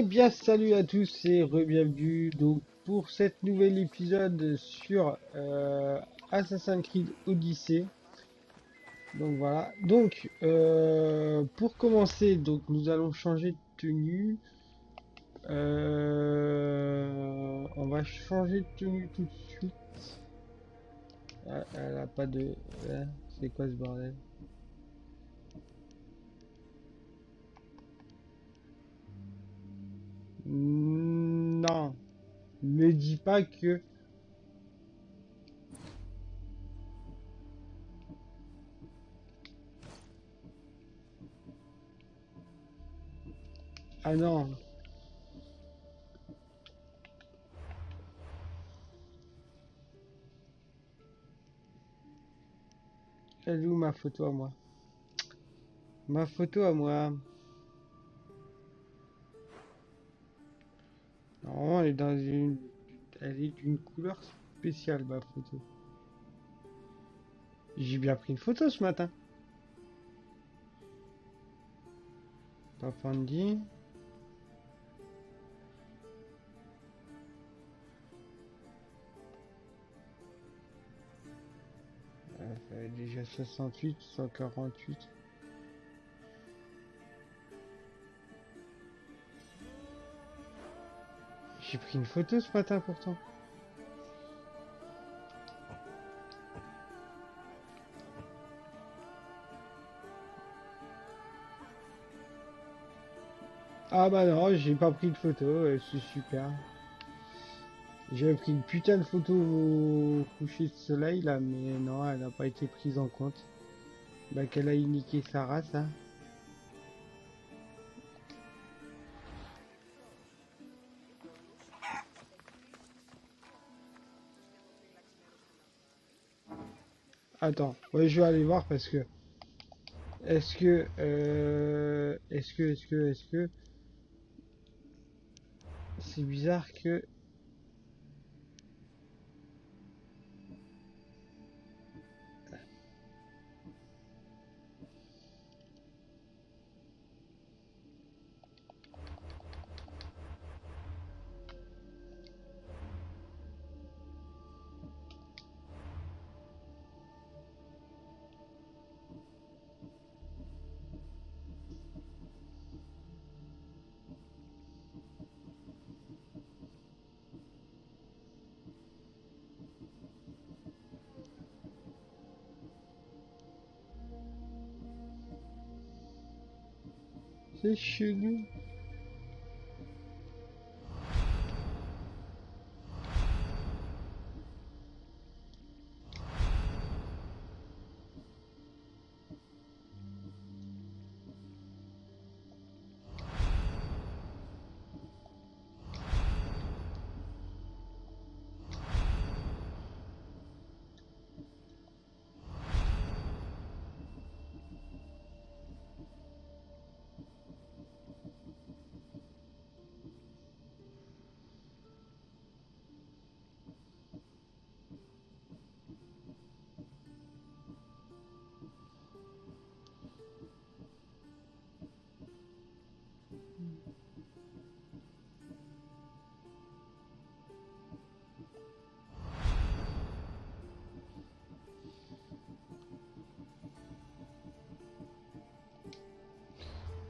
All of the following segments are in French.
bien, salut à tous et re-bienvenue donc pour cet nouvel épisode sur Assassin's Creed Odyssey. Donc voilà. Donc pour commencer, donc nous allons changer de tenue. On va changer de tenue tout de suite. Ah, elle a pas de. C'est quoi ce bordel? Non, me dis pas que. Ah non. Elle est où ma photo à moi? Ma photo à moi. Normalement, elle est dans une. Elle est d'une couleur spéciale, ma photo. J'ai bien pris une photo ce matin. Papandy. Ça fait déjà 68, 148. J'ai pris une photo ce matin pourtant. Ah bah non, j'ai pas pris de photo, c'est super. J'avais pris une putain de photo au coucher de soleil là, mais non, elle n'a pas été prise en compte. Bah qu'elle a niqué sa race, hein. Attends, ouais, je vais aller voir parce que est-ce que c'est bizarre que c'est chelou.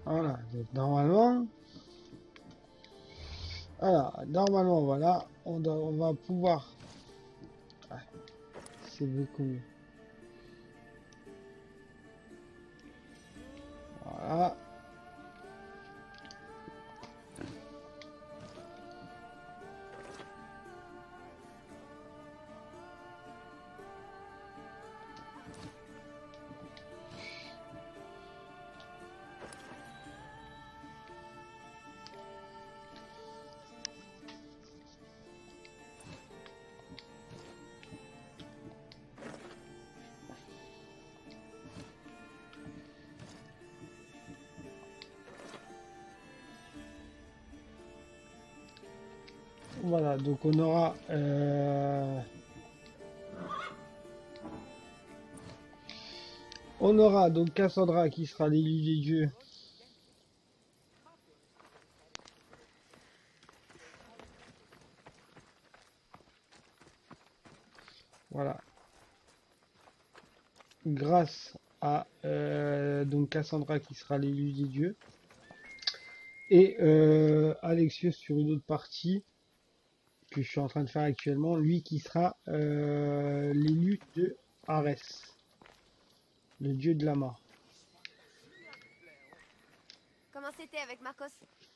Voilà, donc normalement, voilà, on va pouvoir. Ah, c'est beaucoup mieux. Voilà. Voilà, donc on aura donc Cassandra qui sera l'élu des dieux. Voilà. Grâce à donc Cassandra qui sera l'élu des dieux. Et Alexios sur une autre partie que je suis en train de faire actuellement, lui qui sera l'élu de Arès, le dieu de la mort. Comment c'était avec Marcos?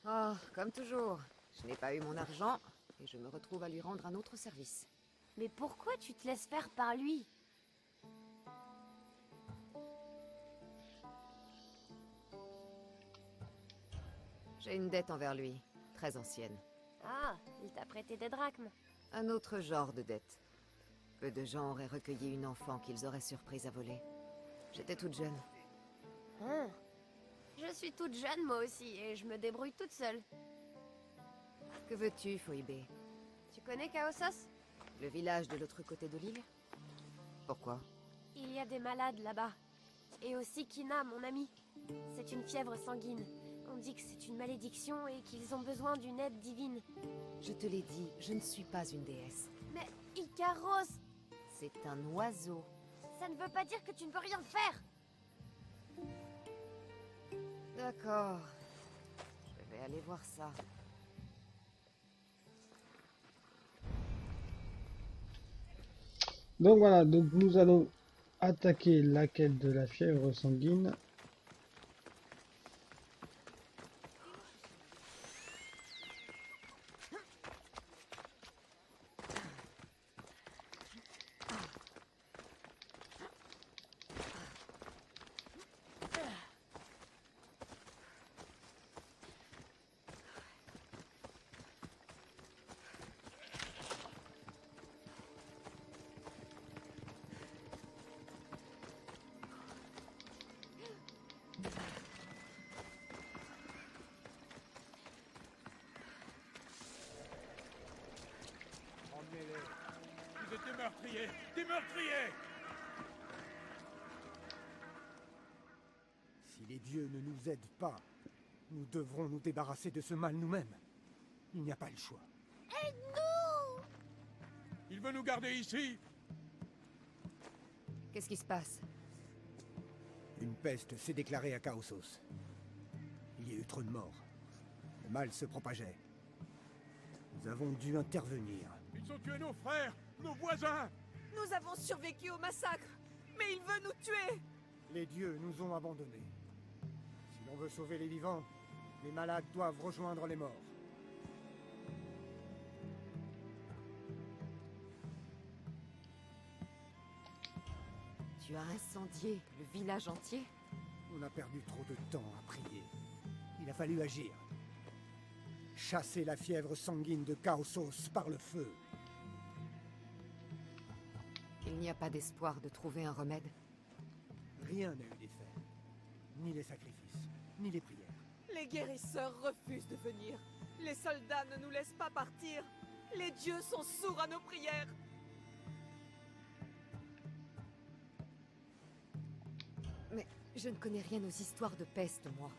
Oh, comme toujours. Je n'ai pas eu mon argent et je me retrouve à lui rendre un autre service. Mais pourquoi tu te laisses faire par lui? J'ai une dette envers lui, très ancienne. Ah, il t'a prêté des drachmes. Un autre genre de dette. Peu de gens auraient recueilli une enfant qu'ils auraient surprise à voler. J'étais toute jeune. Hein? Je suis toute jeune moi aussi et je me débrouille toute seule. Que veux-tu, Phoebe? Tu connais Chaosos? Le village de l'autre côté de l'île? Pourquoi? Il y a des malades là-bas. Et aussi Kina, mon ami. C'est une fièvre sanguine. On dit que c'est une malédiction et qu'ils ont besoin d'une aide divine. Je te l'ai dit, je ne suis pas une déesse. Mais Icaros, C'est un oiseau. ça ne veut pas dire que tu ne peux rien faire. D'accord. Je vais aller voir ça. Donc voilà, donc nous allons attaquer la quête de la fièvre sanguine. Emmenez-les. Vous êtes des meurtriers! Des meurtriers! Si les dieux ne nous aident pas, nous devrons nous débarrasser de ce mal nous-mêmes. Il n'y a pas le choix. Il veut nous garder ici! Qu'est-ce qui se passe? Une peste s'est déclarée à Chaosos. Il y a eu trop de morts. Le mal se propageait. Nous avons dû intervenir. Ils ont tué nos frères! Nos voisins! Nous avons survécu au massacre, mais il veut nous tuer. Les dieux nous ont abandonnés. Si l'on veut sauver les vivants, les malades doivent rejoindre les morts. Tu as incendié le village entier? On a perdu trop de temps à prier. Il a fallu agir. Chasser la fièvre sanguine de Chaosos par le feu. Il n'y a pas d'espoir de trouver un remède? Rien n'a eu d'effet. Ni les sacrifices, ni les prières. Les guérisseurs refusent de venir. Les soldats ne nous laissent pas partir. Les dieux sont sourds à nos prières. Mais je ne connais rien aux histoires de peste, moi.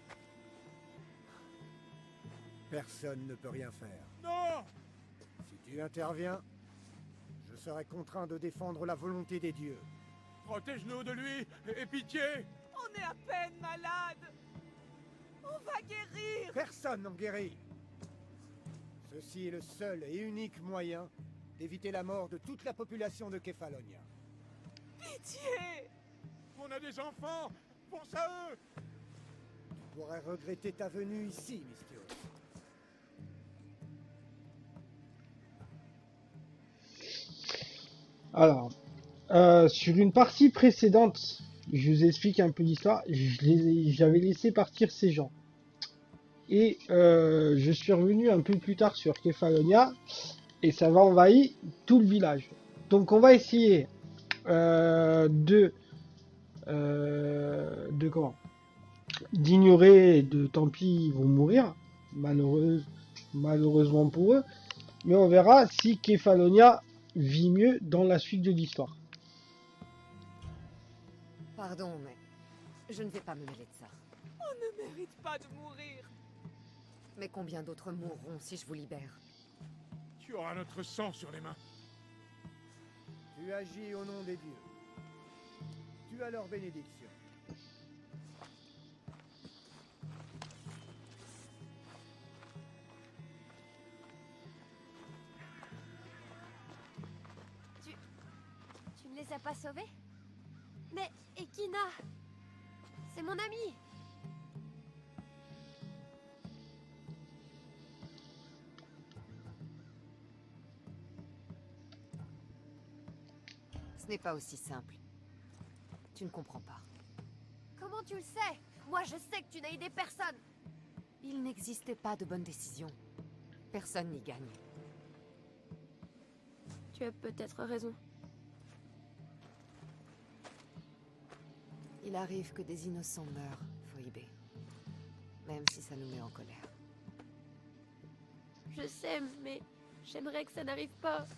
Personne ne peut rien faire. Non! Si tu interviens, je serai contraint de défendre la volonté des dieux. Protège-nous de lui! Et pitié! On est à peine malade. On va guérir. Personne n'en guérit. Ceci est le seul et unique moyen d'éviter la mort de toute la population de Kefalonia. Pitié. On a des enfants! Pense à eux! Tu pourrais regretter ta venue ici, Mystios. Alors, sur une partie précédente, je vous explique un peu l'histoire. J'avais laissé partir ces gens. Et je suis revenu un peu plus tard sur Kefalonia. Et ça va envahir tout le village. Donc on va essayer comment d'ignorer, de tant pis, ils vont mourir. Malheureusement pour eux. Mais on verra si Kefalonia vit mieux dans la suite de l'histoire. Pardon, mais je ne vais pas me mêler de ça. On ne mérite pas de mourir. Mais combien d'autres mourront si je vous libère? Tu auras notre sang sur les mains. Tu Tu agis au nom des dieux. Tu as leur bénédiction. Tu ne les as pas sauvés? Mais Ekina, c'est mon ami. Ce n'est pas aussi simple. Tu ne comprends pas. Comment tu le sais? Moi, je sais que tu n'as aidé personne. Il n'existait pas de bonne décision. Personne n'y gagne. Tu as peut-être raison. Il arrive que des innocents meurent, Phoebe. Même si ça nous met en colère. Je sais, mais j'aimerais que ça n'arrive pas.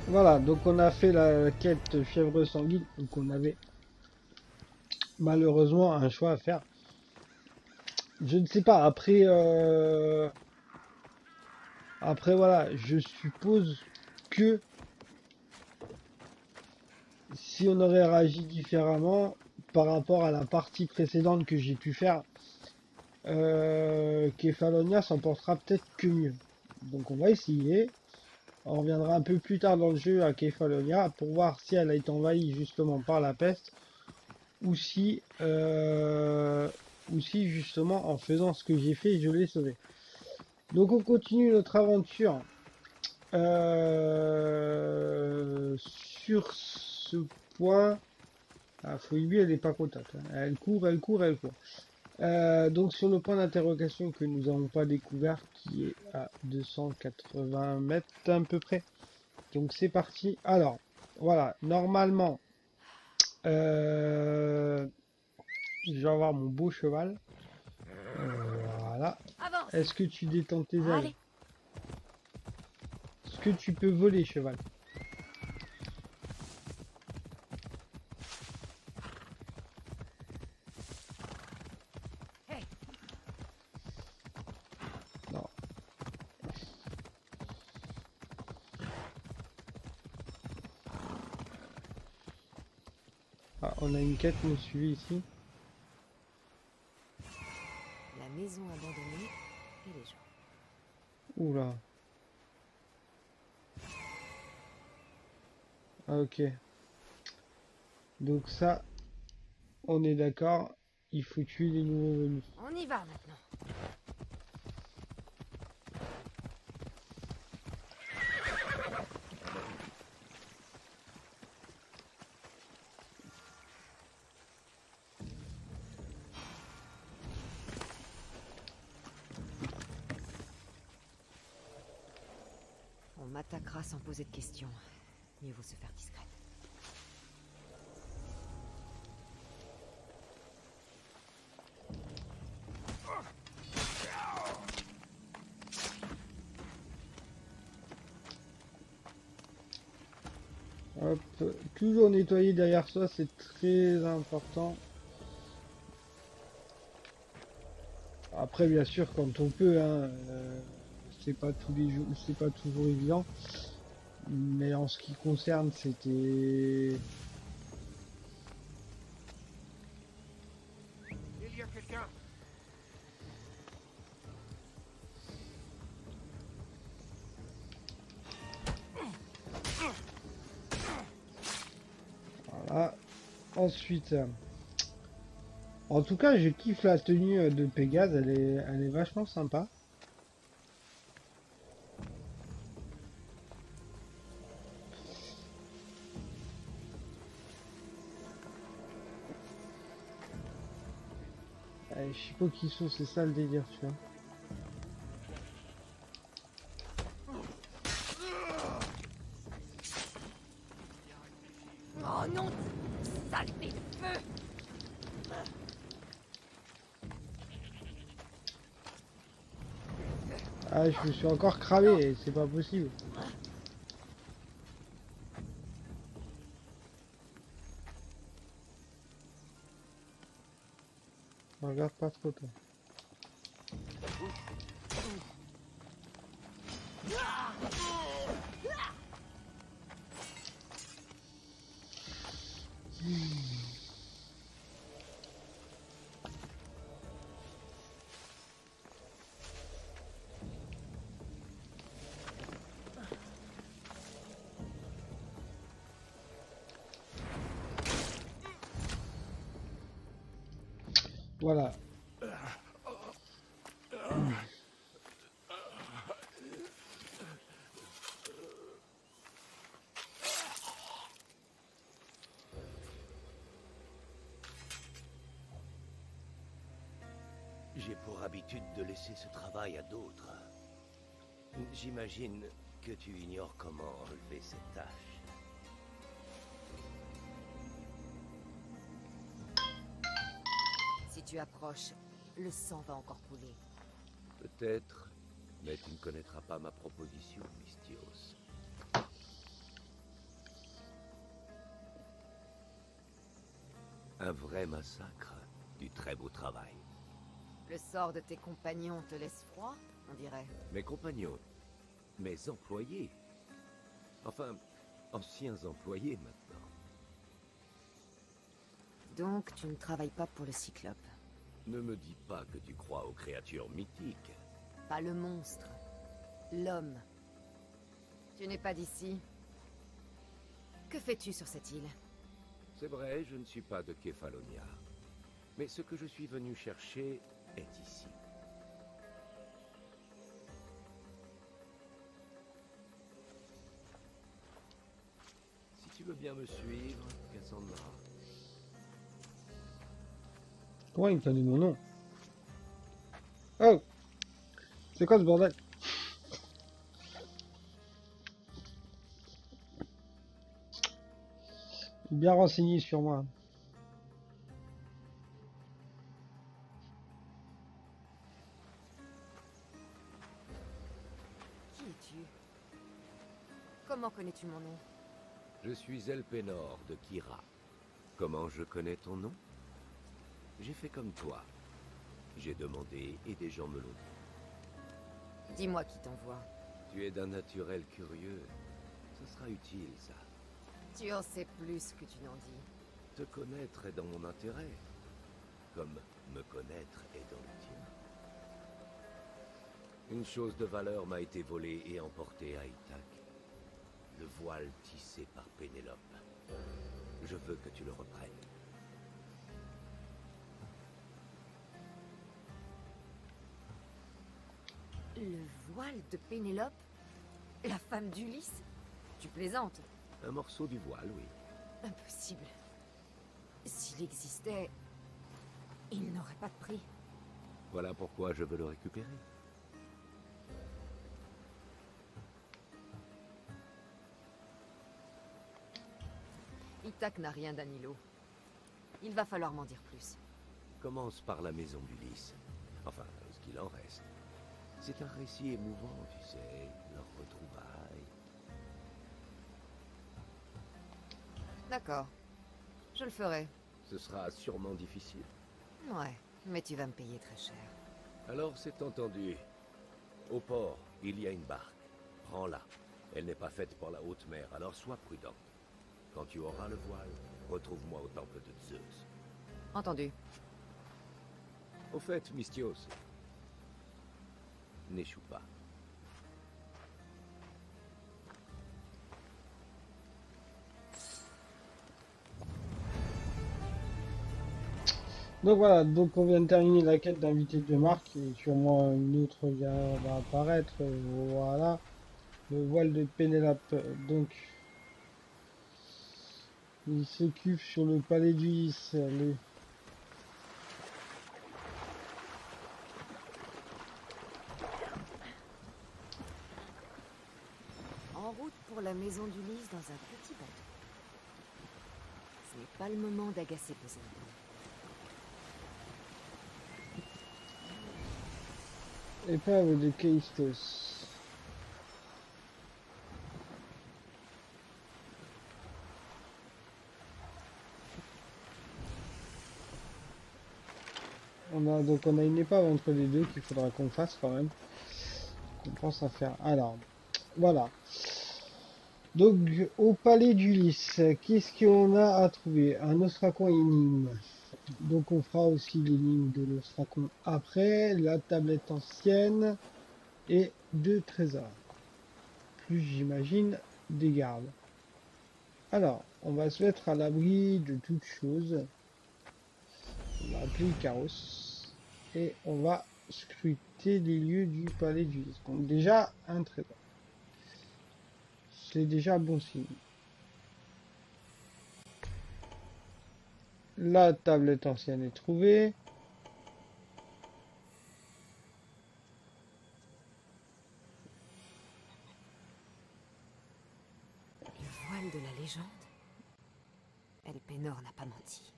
Voilà, donc on a fait la quête fièvre sanguine, donc on avait malheureusement un choix à faire. Je ne sais pas, après voilà, je suppose que si on aurait réagi différemment par rapport à la partie précédente que j'ai pu faire, Kefalonia s'en portera peut-être que mieux. Donc on va essayer. On reviendra un peu plus tard dans le jeu à Kefalonia pour voir si elle a été envahie justement par la peste ou si justement en faisant ce que j'ai fait je l'ai sauvée. Donc on continue notre aventure sur ce point. Ah, Phoebe elle est pas contente, hein. Elle court. Donc sur le point d'interrogation que nous n'avons pas découvert, qui est à 280 mètres à peu près. Donc c'est parti. Alors, voilà, normalement, je vais avoir mon beau cheval. Voilà. Avance. Est-ce que tu détends tes ailes? Allez. Est-ce que tu peux voler, cheval? Non. Ah, on a une quête nous suit ici. La maison abandonnée et les gens. Oula. Ah, ok. Donc ça, on est d'accord. Il faut tuer les nouveaux venus. On y va maintenant. On m'attaquera sans poser de questions. Mieux vaut se faire discrète. Hop, toujours nettoyer derrière soi, c'est très important. Après, bien sûr, quand on peut, hein, c'est pas tous les jours, c'est pas toujours évident. Mais en ce qui concerne, c'était... Il y a quelqu'un. Voilà. Ensuite, en tout cas, je kiffe la tenue de Pégase, elle est vachement sympa. Je sais pas qui sont, c'est ça le délire, tu vois. Oh non, saleté de feu. Ah, je me suis encore cramé, c'est pas possible. Regarde pas trop toi. Voilà. J'ai pour habitude de laisser ce travail à d'autres. J'imagine que tu ignores comment relever cette tâche. Si tu approches, le sang va encore couler. Peut-être, mais tu ne connaîtras pas ma proposition, Mystios. Un vrai massacre, du très beau travail. Le sort de tes compagnons te laisse froid, on dirait. Mes compagnons, mes employés, enfin, anciens employés maintenant. Donc, tu ne travailles pas pour le Cyclope. Ne me dis pas que tu crois aux créatures mythiques. Pas le monstre. L'homme. Tu n'es pas d'ici. Que fais-tu sur cette île? C'est vrai, je ne suis pas de Kefalonia. Mais ce que je suis venu chercher est ici. Si tu veux bien me suivre, Cassandra. Pourquoi il me connaît mon nom? Oh! C'est quoi ce bordel? Bien renseigné sur moi. Qui es-tu? Comment connais-tu mon nom? Je suis Elpenor de Kira. Comment je connais ton nom? J'ai fait comme toi. J'ai demandé et des gens me l'ont dit. Dis-moi qui t'envoie. Tu es d'un naturel curieux. Ce sera utile, ça. Tu en sais plus que tu n'en dis. Te connaître est dans mon intérêt. Comme me connaître est dans le tien. Une chose de valeur m'a été volée et emportée à Ithac. Le voile tissé par Pénélope. Je veux que tu le reprennes. Le voile de Pénélope? La femme d'Ulysse? Tu plaisantes? Un morceau du voile, oui. Impossible. S'il existait, il n'aurait pas de prix. Voilà pourquoi je veux le récupérer. Ithac n'a rien d'Anilo. Il va falloir m'en dire plus. Commence par la maison d'Ulysse. Enfin, ce qu'il en reste. C'est un récit émouvant, tu sais, leur retrouvailles. D'accord. Je le ferai. Ce sera sûrement difficile. Ouais, mais tu vas me payer très cher. Alors c'est entendu. Au port, il y a une barque. Prends-la. Elle n'est pas faite pour la haute mer, alors sois prudent. Quand tu auras le voile, retrouve-moi au temple de Zeus. Entendu. Au fait, Mystios, n'échoue pas. Donc voilà, donc on vient de terminer la quête d'invité de Marc et sûrement une autre va apparaître. Voilà, le voile de Pénélope. Donc il s'occupe sur le palais d'Ulysse. En route pour la maison d'Ulysse dans un petit bateau. Ce n'est pas le moment d'agacer Poséidon. Épave de Keistos. On a une épave entre les deux qu'il faudra qu'on fasse quand même. On pense à faire. Alors, voilà. Donc au palais d'Ulysse, qu'est-ce qu'on a à trouver? Un ostracon énigme. Donc on fera aussi l'énigme de l'ostracon après, la tablette ancienne et 2 trésors. Plus j'imagine des gardes. Alors, on va se mettre à l'abri de toutes choses. On va appeler Icaros. et on va scruter les lieux du palais du Lys. Donc déjà un trésor. C'est déjà un bon signe. La tablette ancienne est trouvée. Le voile de la légende. Elpenor n'a pas menti.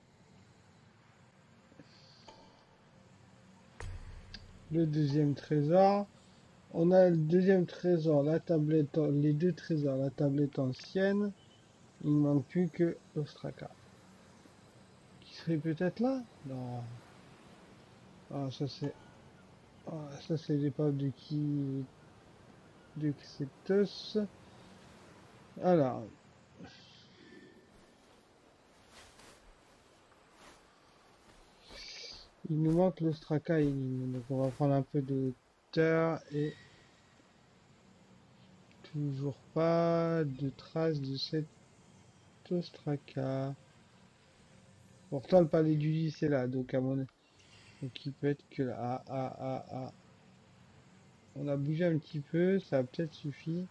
Le deuxième trésor. On a le deuxième trésor, la tablette, les deux trésors, la tablette ancienne. Il ne manque plus que l'Ostraka. Qui serait peut-être là? Non. Ah, ça c'est... Ah, ça c'est l'épave de qui... de Xeptos. Alors... Il nous manque l'Ostraka énigme. Donc on va prendre un peu de hauteur et... Toujours pas de traces de cette Ostraka. Pourtant le palais du Lys est là, donc à mon avis. Donc il peut être que là. Ah. On a bougé un petit peu, ça a peut-être suffi.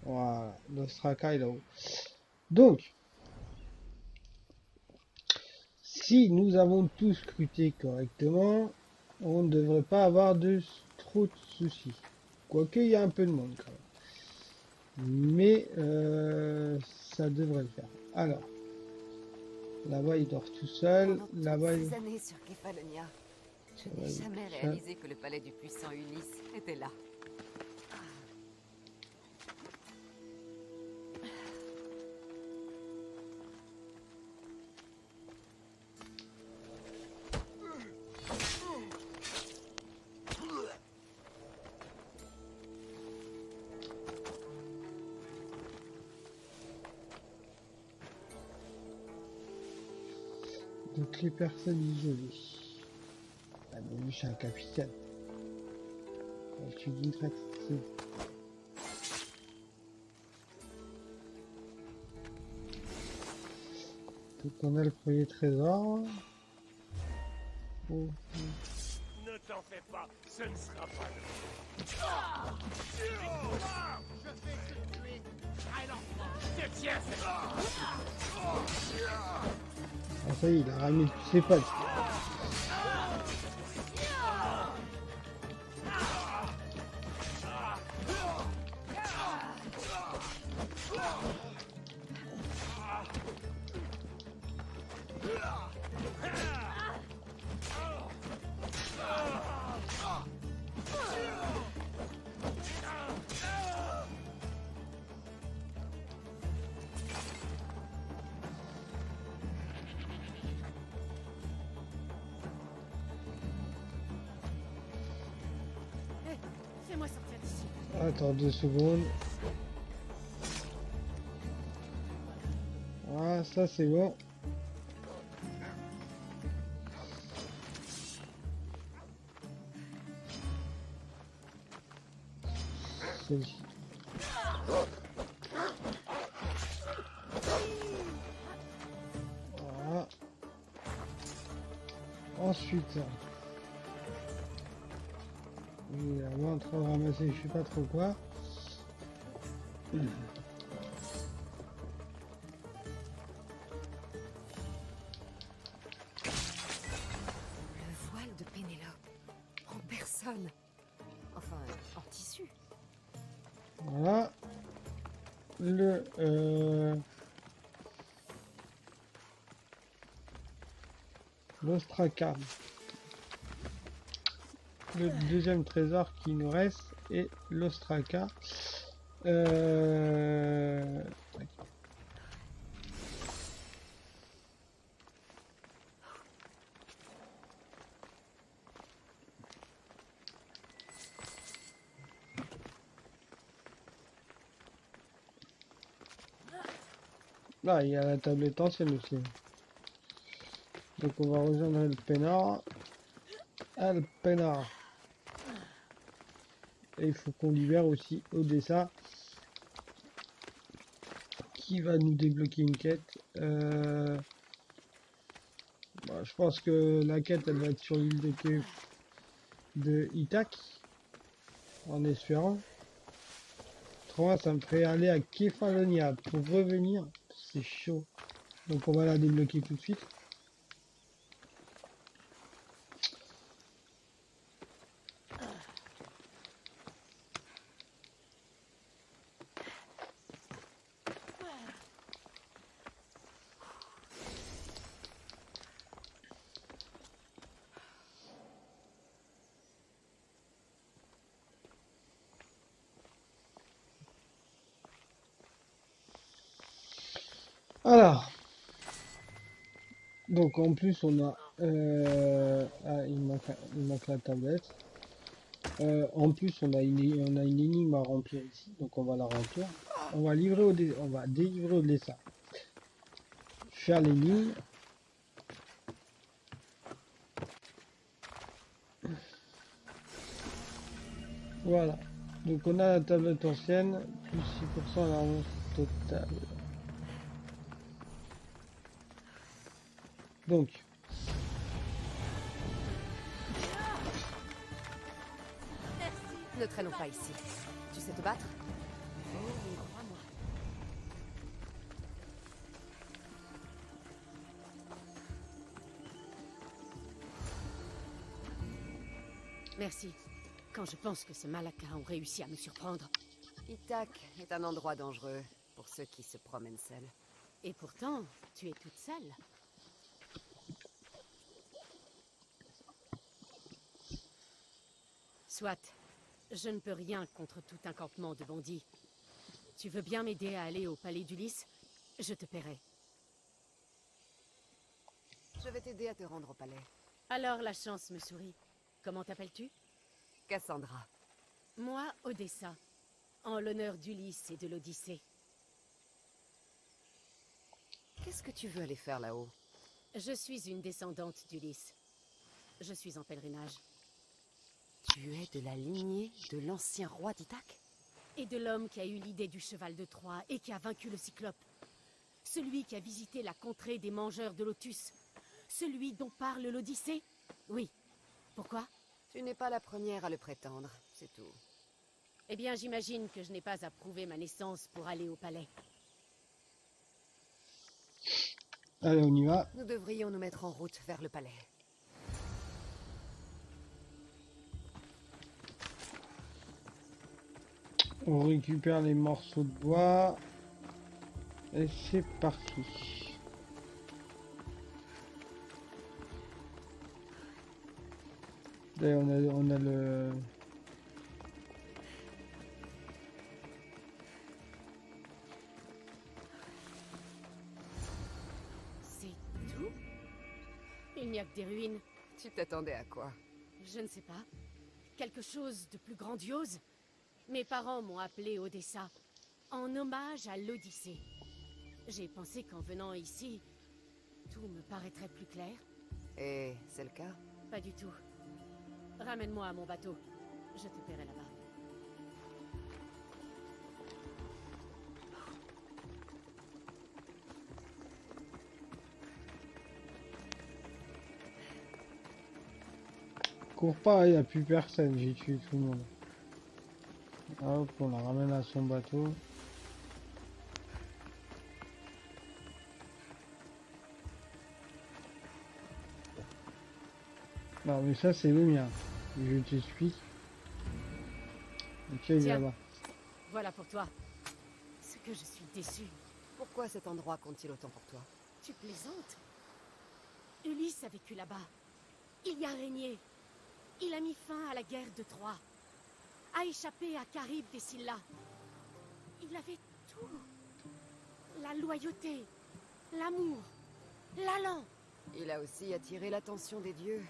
Voilà, l'Ostraka est là-haut. Donc, si nous avons tout scruté correctement, on ne devrait pas avoir trop de soucis. Quoique il y a un peu de monde quand même. Mais ça devrait le faire. Alors, là-bas il dort tout seul. Pendant Là-bas toutes il... ces années sur Kefalonia, je Ouais, n'ai jamais ça- réalisé que le palais du puissant Ulysse était là. Donc les personnes isolées. Ah mais lui c'est un capitaine. Tu dis une traite. Donc on a le premier trésor. Oh. Ne t'en fais pas, ce ne sera pas le... Détiens cette... Ah ça y est, il a ramené tous ses potes. Fais-moi sortir d'ici. Attends 2 secondes. Ah ça c'est bon. Celle-ci. Voilà. Ensuite, il est là-bas en train de ramasser je sais pas trop quoi. Le voile de Pénélope. En personne. Enfin, en tissu. Voilà. L'Ostraka. Le deuxième trésor qui nous reste est l'Ostraka. Là, il y a la tablette ancienne aussi. Donc on va rejoindre Elpenor. Elpenor. Et il faut qu'on libère aussi Odessa. Qui va nous débloquer une quête. Je pense que la quête, elle va être sur l'île de Ithak, en espérant. Autrement, ça me ferait aller à Kefalonia pour revenir. C'est chaud. Donc on va la débloquer tout de suite. Alors, donc en plus on a ah, il manque la tablette. En plus on a une énigme à remplir ici, donc on va la remplir. On va on va délivrer Odessa. Faire l'énigme. Voilà. Donc on a la tablette ancienne, plus 6% à la avance totale. Donc, Ne traînons pas ici. Tu sais te battre? Oh oui, crois-moi. Merci. Quand je pense que ces Malakas ont réussi à me surprendre. Ithak est un endroit dangereux pour ceux qui se promènent seuls. Et pourtant, tu es toute seule. Soit. Je ne peux rien contre tout un campement de bandits. Tu veux bien m'aider à aller au palais d'Ulysse? Je te paierai. Je vais t'aider à te rendre au palais. Alors la chance me sourit. Comment t'appelles-tu? Cassandra. Moi, Odessa. En l'honneur d'Ulysse et de l'Odyssée. Qu'est-ce que tu veux aller faire là-haut? Je suis une descendante d'Ulysse. Je suis en pèlerinage. Tu es de la lignée de l'ancien roi d'Ithak? Et de l'homme qui a eu l'idée du cheval de Troie et qui a vaincu le Cyclope. Celui qui a visité la contrée des mangeurs de lotus. Celui dont parle l'Odyssée? Oui. Pourquoi? Tu n'es pas la première à le prétendre, c'est tout. Eh bien, j'imagine que je n'ai pas à prouver ma naissance pour aller au palais. allez, on y va. Nous devrions nous mettre en route vers le palais. On récupère les morceaux de bois. Et c'est parti. Là, on a le... C'est tout? Il n'y a que des ruines. Tu t'attendais à quoi? Je ne sais pas. Quelque chose de plus grandiose? Mes parents m'ont appelé Odessa, en hommage à l'Odyssée. J'ai pensé qu'en venant ici, tout me paraîtrait plus clair. Et c'est le cas? Pas du tout. Ramène-moi à mon bateau. Je te paierai là-bas. Cours pas, il n'y a plus personne, j'ai tué tout le monde. Hop, on la ramène à son bateau. Non mais ça c'est le mien. Je t'explique. Ok, il est Tiens. là-bas. Voilà pour toi. Ce que je suis déçue. Pourquoi cet endroit compte-t-il autant pour toi? Tu plaisantes? Ulysse a vécu là-bas. Il y a régné. Il a mis fin à la guerre de Troie. A échappé à Charybde et Scylla. Il avait tout. La loyauté, l'amour, l'allant. Il a aussi attiré l'attention des dieux.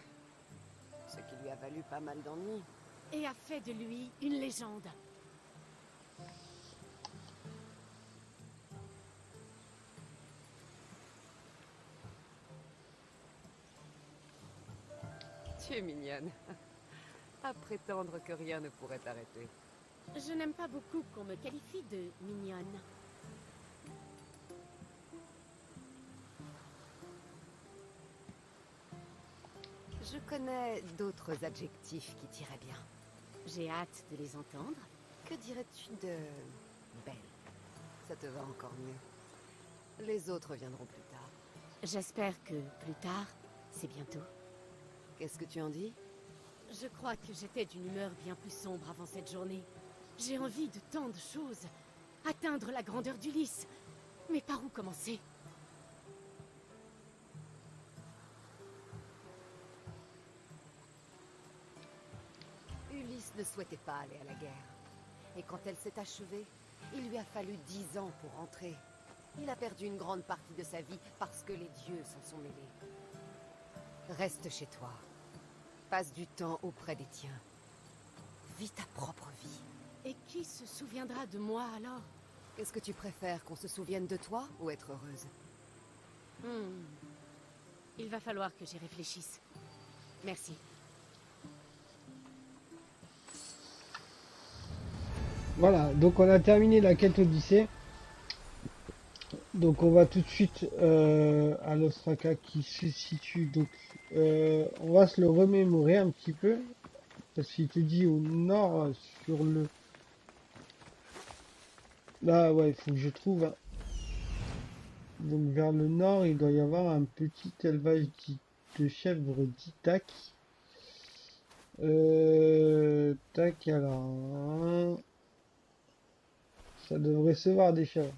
Ce qui lui a valu pas mal d'ennuis. Et a fait de lui une légende. Tu es mignonne. À prétendre que rien ne pourrait t'arrêter. Je n'aime pas beaucoup qu'on me qualifie de mignonne. Je connais d'autres adjectifs qui t'iraient bien. J'ai hâte de les entendre. Que dirais-tu de belle? Ça te va encore mieux. Les autres viendront plus tard. J'espère que plus tard, c'est bientôt. Qu'est-ce que tu en dis? Je crois que j'étais d'une humeur bien plus sombre avant cette journée. J'ai envie de tant de choses. Atteindre la grandeur d'Ulysse. Mais par où commencer? Ulysse ne souhaitait pas aller à la guerre. Et quand elle s'est achevée, il lui a fallu 10 ans pour rentrer. Il a perdu une grande partie de sa vie parce que les dieux s'en sont mêlés. Reste chez toi. Passe du temps auprès des tiens. Vis ta propre vie. Et qui se souviendra de moi alors? Qu'est-ce que tu préfères, qu'on se souvienne de toi ou être heureuse? Il va falloir que j'y réfléchisse. Merci. Voilà, donc on a terminé la quête Odyssée. Donc on va tout de suite à l'Ostraka qui se situe. Donc on va se le remémorer un petit peu. Parce qu'il te dit au nord sur le... Là ouais, il faut que je trouve... Donc vers le nord, il doit y avoir un petit élevage de chèvres d'Ithac. Tac, alors... hein. Ça devrait se voir des chèvres.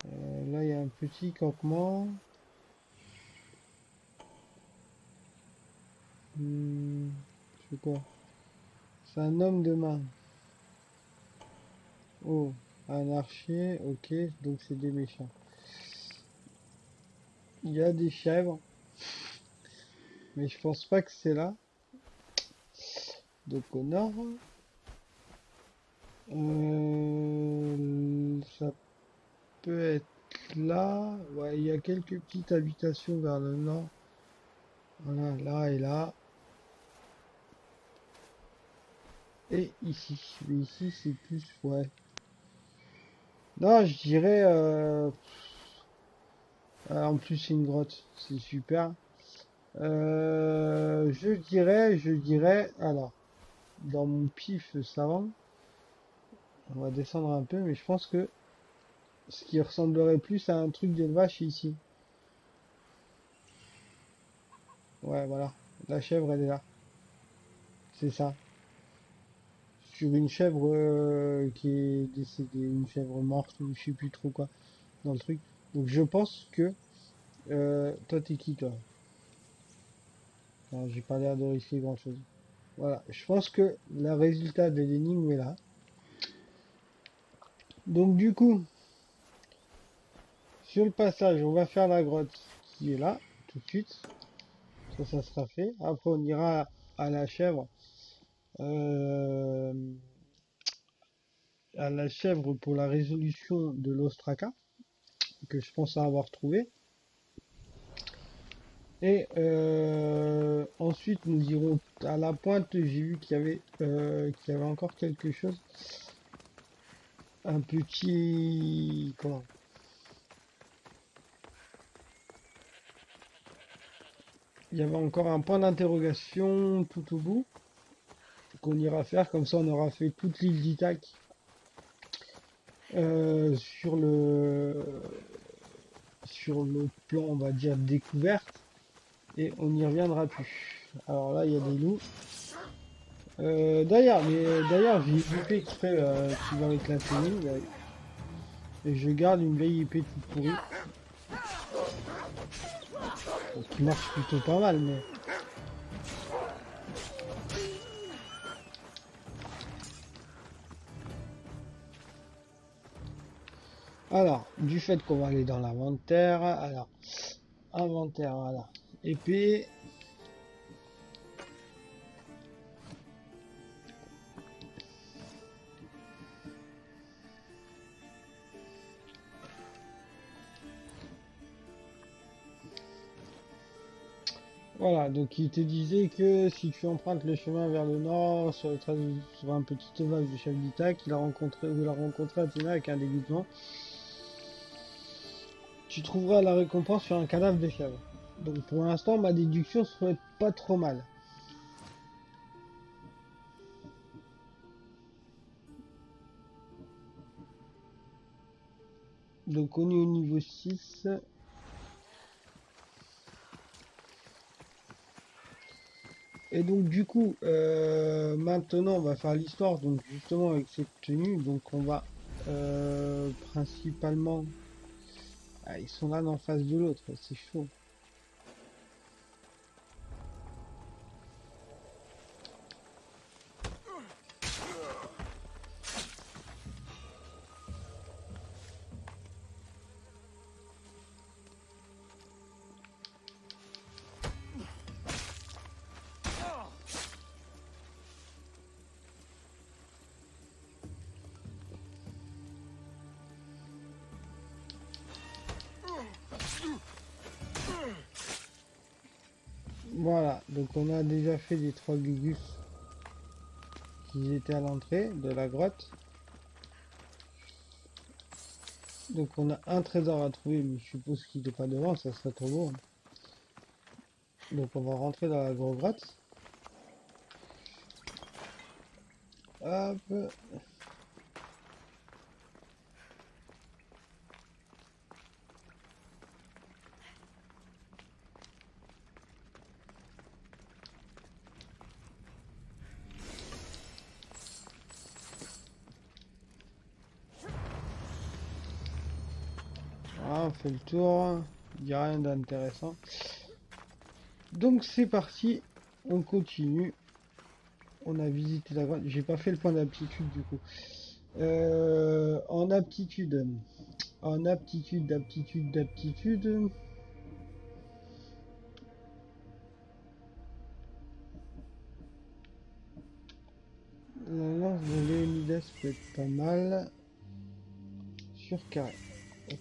Là, il y a un petit campement. C'est quoi? C'est un homme de main. Oh, un archer, ok, donc c'est des méchants. Il y a des chèvres. Mais je pense pas que c'est là. Donc au nord. Ça peut être là. Ouais, il y a quelques petites habitations vers le nord. Voilà, là et là. Et ici. Mais ici c'est plus... Ouais. Non, je dirais... en plus c'est une grotte. C'est super. Je dirais... Alors, dans mon pif savant, on va descendre un peu, mais je pense que ce qui ressemblerait plus à un truc d'élevage c'est ici. Ouais, voilà. La chèvre, elle est là. C'est ça. Sur une chèvre qui est décédée, une chèvre morte ou je sais plus trop quoi dans le truc. Donc je pense que... toi, t'es qui, toi? Non, j'ai pas l'air de risquer grand chose. Voilà, je pense que le résultat de l'énigme est là. Donc du coup, sur le passage, on va faire la grotte qui est là, tout de suite. Ça sera fait. Après, on ira à la chèvre. À la chèvre pour la résolution de l'Ostraka, que je pense avoir trouvé. Et ensuite, nous irons à la pointe. J'ai vu qu'il y avait encore quelque chose. Un petit... Comment? Il y avait encore un point d'interrogation tout au bout qu'on ira faire. Comme ça, on aura fait toute l'île d'Ithac sur le plan, on va dire, découverte. Et on n'y reviendra plus. Alors là, il y a des loups. D'ailleurs, j'ai fait exprès qui va avec l'infini. Et je garde une vieille épée toute pourrie. Bon, qui marche plutôt pas mal, mais... Alors, du fait qu'on va aller dans l'inventaire, alors, inventaire, voilà, épée, Voilà, donc il te disait que si tu empruntes le chemin vers le nord, sur un petit ovage du chef d'État, il a rencontré Athéna avec un déguisement, tu trouveras la récompense sur un cadavre de chèvre. Donc pour l'instant, ma déduction serait pas trop mal. Donc on est au niveau 6. Et donc du coup, maintenant on va faire l'histoire, donc justement avec cette tenue, donc on va principalement... Ah, ils sont l'un en face de l'autre, c'est chaud. Voilà, donc on a déjà fait les 3 gugus qui étaient à l'entrée de la grotte. Donc on a un trésor à trouver, mais je suppose qu'il n'est pas devant, ça serait trop beau. Donc on va rentrer dans la grosse grotte. Hop. Voilà, on fait le tour, il n'y a rien d'intéressant. Donc c'est parti, on continue. On a visité la grotte, j'ai pas fait le point d'aptitude du coup. En aptitude, d'aptitude. La lance de Léonidas peut être pas mal. Sur carré, ok.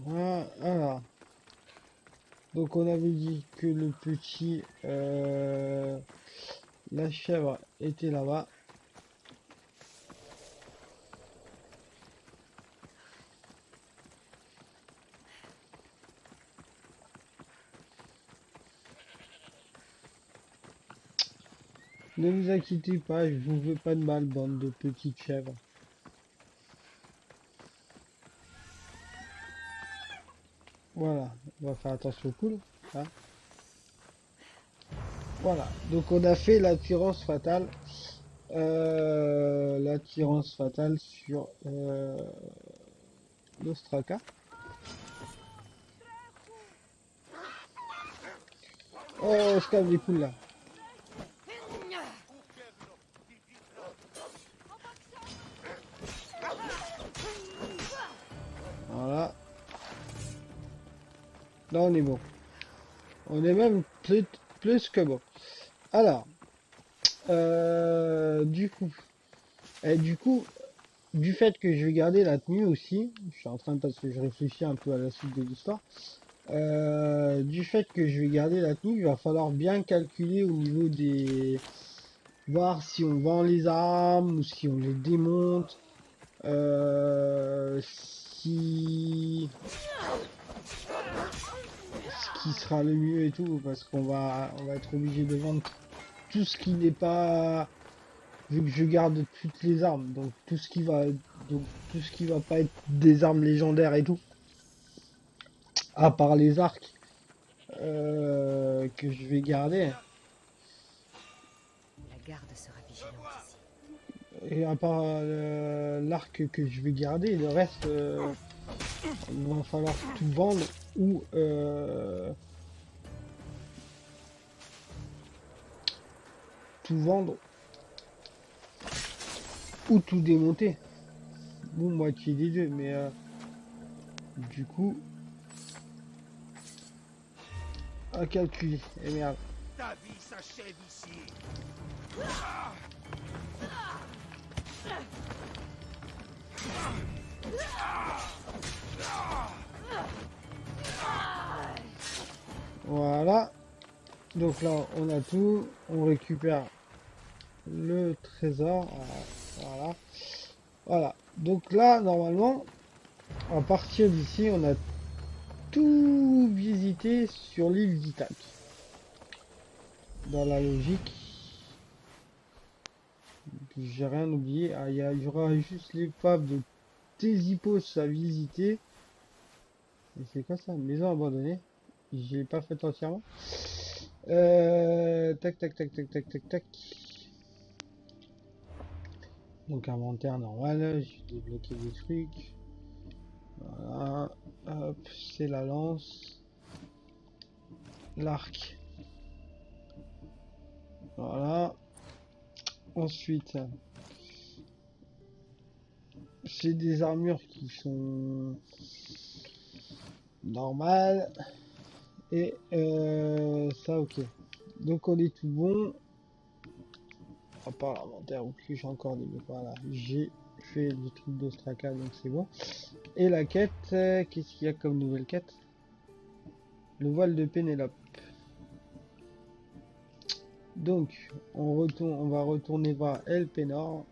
Voilà, alors. Donc on avait dit que le petit, la chèvre était là-bas. Ne vous inquiétez pas, je vous veux pas de mal, bande de petites chèvres. Voilà, on va faire attention au coude. Hein. Voilà, donc on a fait l'attirance fatale. L'attirance fatale sur l'Ostraka. Oh, on se calme les poules là. Voilà. Là on est bon. On est même plus que bon. Alors, du coup, du fait que je vais garder la tenue aussi, je suis en train de, parce que je réfléchis un peu à la suite de l'histoire, du fait que je vais garder la tenue, il va falloir bien calculer au niveau des, voir si on vend les armes ou si on les démonte, si ce qui sera le mieux et tout, parce qu'on va être obligé de vendre tout ce qui n'est pas, vu que je garde toutes les armes, donc tout ce qui va pas être des armes légendaires et tout, à part les arcs que je vais garder. La garde sera vigilante ici. Et à part l'arc que je vais garder, le reste, il va falloir tout vendre ou tout vendre ou tout démonter. Bon, moitié des deux, mais du coup, à calculer. Et merde. Ta vie s'achève ici. Voilà. Donc là, on a tout. On récupère le trésor. Voilà. Voilà. Donc là, normalement, à partir d'ici, on a tout visité sur l'île d'Ithac. Dans la logique. J'ai rien oublié. Ah, il y aura juste l'épave de Thésipos à visiter. Et c'est quoi ça? Maison abandonnée. J'ai pas fait entièrement. Tac, tac, tac, tac, tac, tac, tac. Donc inventaire normal. J'ai débloqué des trucs. Voilà. Hop, c'est la lance. L'arc. Voilà. Ensuite, c'est des armures qui sont normales. Et ça, ok. Donc on est tout bon. À part l'inventaire où j'ai encore des... Voilà, j'ai fait du truc d'Ostraka, donc c'est bon. Et la quête, qu'est-ce qu'il y a comme nouvelle quête? Le voile de Pénélope. Donc, on va retourner voir Elpenor.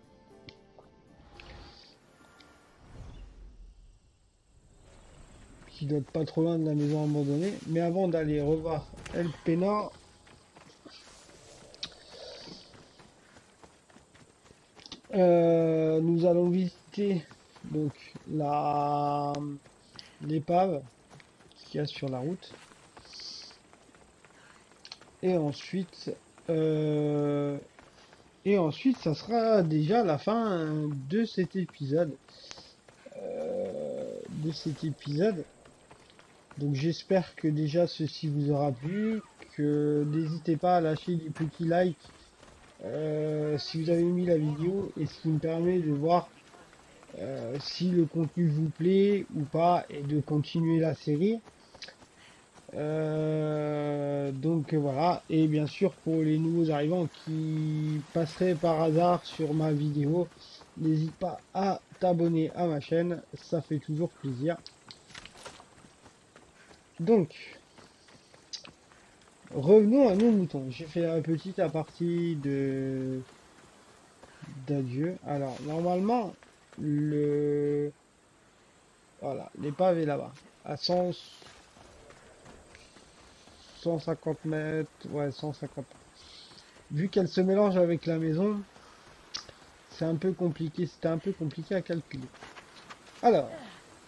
Qui doit être pas trop loin de la maison abandonnée. Mais avant d'aller revoir Elpenor, nous allons visiter donc l'épave qu'il y a sur la route. Et ensuite, ça sera déjà la fin de cet épisode. Donc j'espère que déjà ceci vous aura plu, que n'hésitez pas à lâcher des petits likes si vous avez aimé la vidéo, et ce qui me permet de voir si le contenu vous plaît ou pas, et de continuer la série. Donc voilà, et bien sûr pour les nouveaux arrivants qui passeraient par hasard sur ma vidéo, n'hésite pas à t'abonner à ma chaîne, ça fait toujours plaisir. Donc revenons à nos moutons. J'ai fait la petite partie d'adieu. Alors normalement voilà, l'épave est là-bas à 150 mètres, ouais, 150. Vu qu'elle se mélange avec la maison, c'est un peu compliqué, c'était un peu compliqué à calculer. Alors,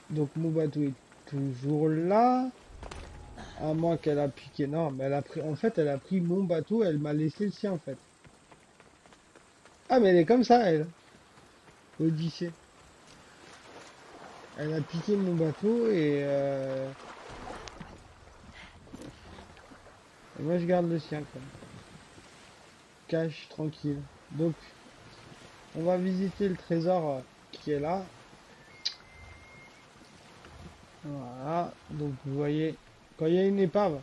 donc mon bateau est toujours là, à moins qu'elle a piqué. Non, mais elle a pris, en fait, elle a pris mon bateau, elle m'a laissé le sien en fait. Ah, mais elle est comme ça, elle, Odyssée. Elle a piqué mon bateau et moi je garde le sien quand même. Cache tranquille. Donc on va visiter le trésor qui est là. Voilà. Donc vous voyez, quand il y a une épave,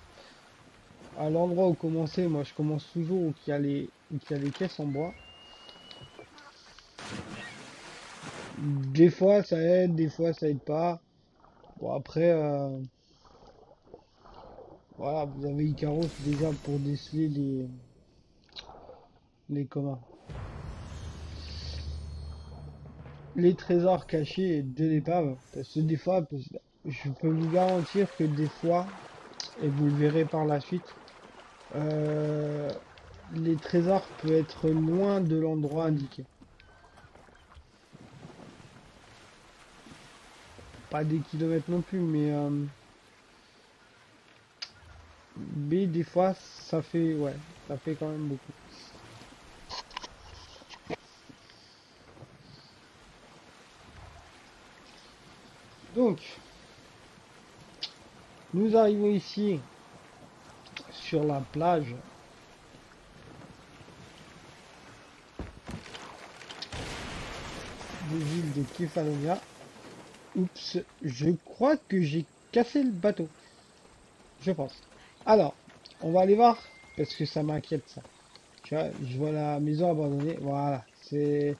à l'endroit où commencer, moi je commence toujours où il y a les caisses en bois. Des fois ça aide, des fois ça aide pas. Bon après voilà, vous avez Icaros déjà pour déceler les communs. Les trésors cachés de l'épave. Parce que des fois, je peux vous garantir que des fois, et vous le verrez par la suite, les trésors peuvent être loin de l'endroit indiqué. Pas des kilomètres non plus, mais des fois, ça fait, ouais, ça fait quand même beaucoup. Donc, nous arrivons ici sur la plage des îles de Kefalonia. Oups, je crois que j'ai cassé le bateau. Je pense. Alors, on va aller voir, parce que ça m'inquiète ça. Tu vois, je vois la maison abandonnée. Voilà, c'est...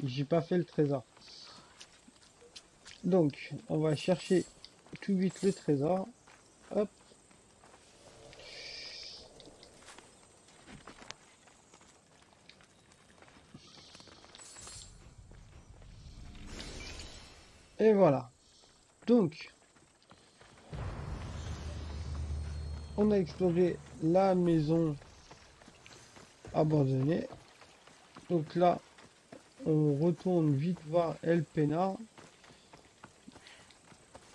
j'ai pas fait le trésor. Donc, on va chercher tout vite le trésor. Hop. Et voilà. Donc, on a exploré la maison abandonnée. Donc là, on retourne vite voir El Pena.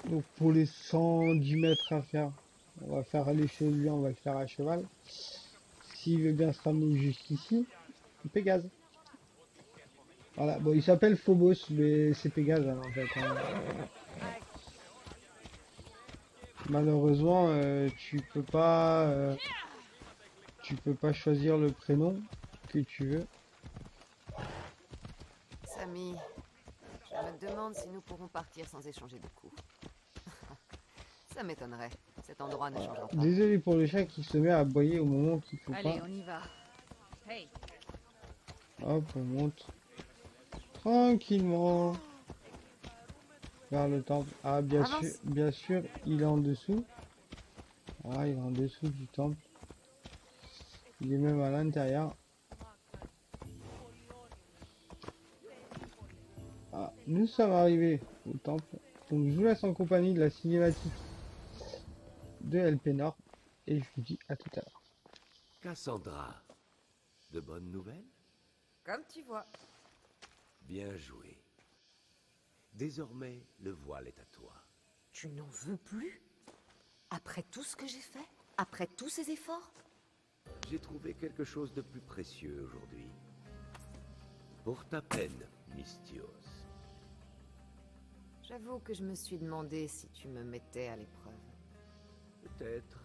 Donc pour les 110 mètres à faire, on va faire aller chez lui, on va le faire à cheval. S'il veut bien se ramener jusqu'ici, Pégase. Voilà, bon il s'appelle Phobos, mais c'est Pégase hein, en fait. Hein. Malheureusement, tu peux pas choisir le prénom que tu veux. Samy, je me demande si nous pourrons partir sans échanger de coups. Ça m'étonnerait. Cet endroit ne changera pas. Désolé pour le chat qui se met à aboyer au moment qu'il faut Allez, pas. on y va. Hey, Hop, on monte tranquillement vers le temple. Ah, bien sûr, il est en dessous. Ah, il est en dessous du temple. Il est même à l'intérieur. Ah, nous sommes arrivés au temple. Donc, je vous laisse en compagnie de la cinématique de Elpenor. Et je vous dis à tout à l'heure. Cassandra, de bonnes nouvelles? Comme tu vois. Bien joué. Désormais, le voile est à toi. Tu n'en veux plus? Après tout ce que j'ai fait? Après tous ces efforts? J'ai trouvé quelque chose de plus précieux aujourd'hui. Pour ta peine, Mystios. J'avoue que je me suis demandé si tu me mettais à l'épreuve. Peut-être.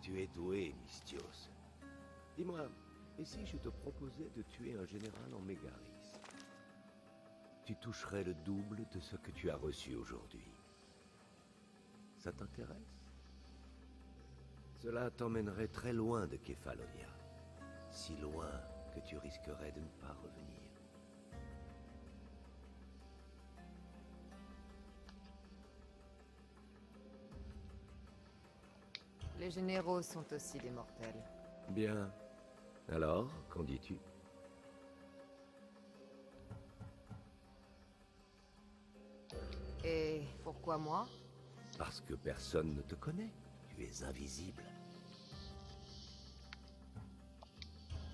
Tu es doué, Mystios. Dis-moi, et si je te proposais de tuer un général en Mégaris? Tu toucherais le double de ce que tu as reçu aujourd'hui. Ça t'intéresse? Cela t'emmènerait très loin de Kefalonia. Si loin que tu risquerais de ne pas revenir. Les généraux sont aussi des mortels. Bien. Alors, qu'en dis-tu? Et pourquoi moi? Parce que personne ne te connaît. Tu es invisible.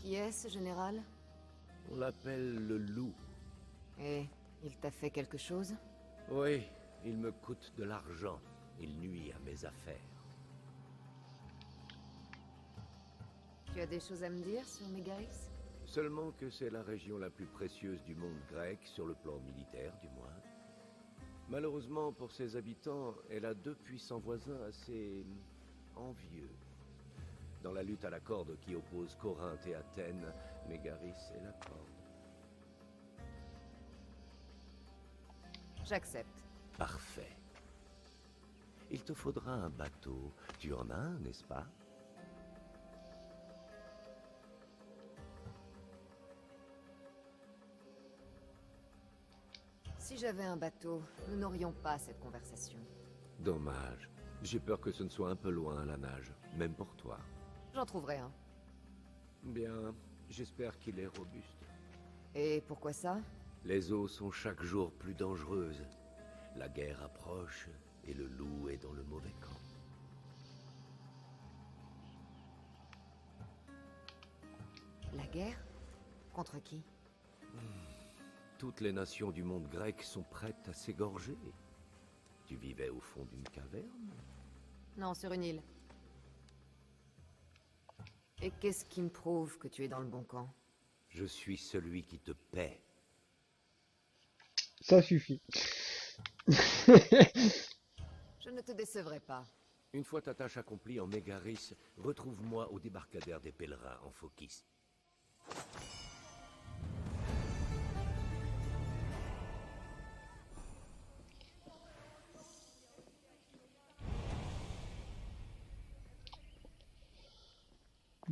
Qui est ce général? On l'appelle le loup. Et il t'a fait quelque chose? Oui, il me coûte de l'argent. Il nuit à mes affaires. Tu as des choses à me dire sur Mégaris? Seulement que c'est la région la plus précieuse du monde grec, sur le plan militaire du moins. Malheureusement pour ses habitants, elle a deux puissants voisins assez envieux. Dans la lutte à la corde qui oppose Corinthe et Athènes, Mégaris est la corde. J'accepte. Parfait. Il te faudra un bateau. Tu en as un, n'est-ce pas? Si j'avais un bateau, nous n'aurions pas cette conversation. Dommage. J'ai peur que ce ne soit un peu loin à la nage, même pour toi. J'en trouverai un. Bien, j'espère qu'il est robuste. Et pourquoi ça? Les eaux sont chaque jour plus dangereuses. La guerre approche et le loup est dans le mauvais camp. La guerre? Contre qui? Toutes les nations du monde grec sont prêtes à s'égorger. Tu vivais au fond d'une caverne? Non, sur une île. Et qu'est-ce qui me prouve que tu es dans le bon camp? Je suis celui qui te paie. Ça suffit. Je ne te décevrai pas. Une fois ta tâche accomplie en Mégaris, retrouve-moi au débarcadère des pèlerins en Phokis.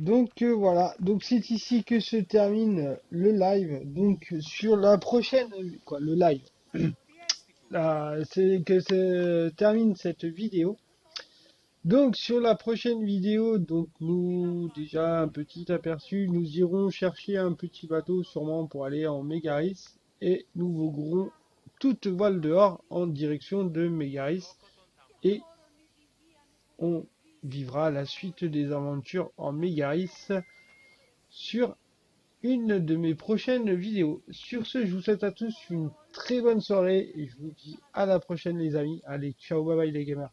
Donc voilà, donc c'est ici que se termine le live. Donc sur la prochaine, quoi, le live, là, c'est que se termine cette vidéo. Donc sur la prochaine vidéo, donc nous déjà un petit aperçu, nous irons chercher un petit bateau sûrement pour aller en Mégaris et nous voguerons toute voile dehors en direction de Mégaris et on vivra la suite des aventures en Mégaris sur une de mes prochaines vidéos. Sur ce, je vous souhaite à tous une très bonne soirée et je vous dis à la prochaine les amis. Allez, ciao, bye bye les gamers.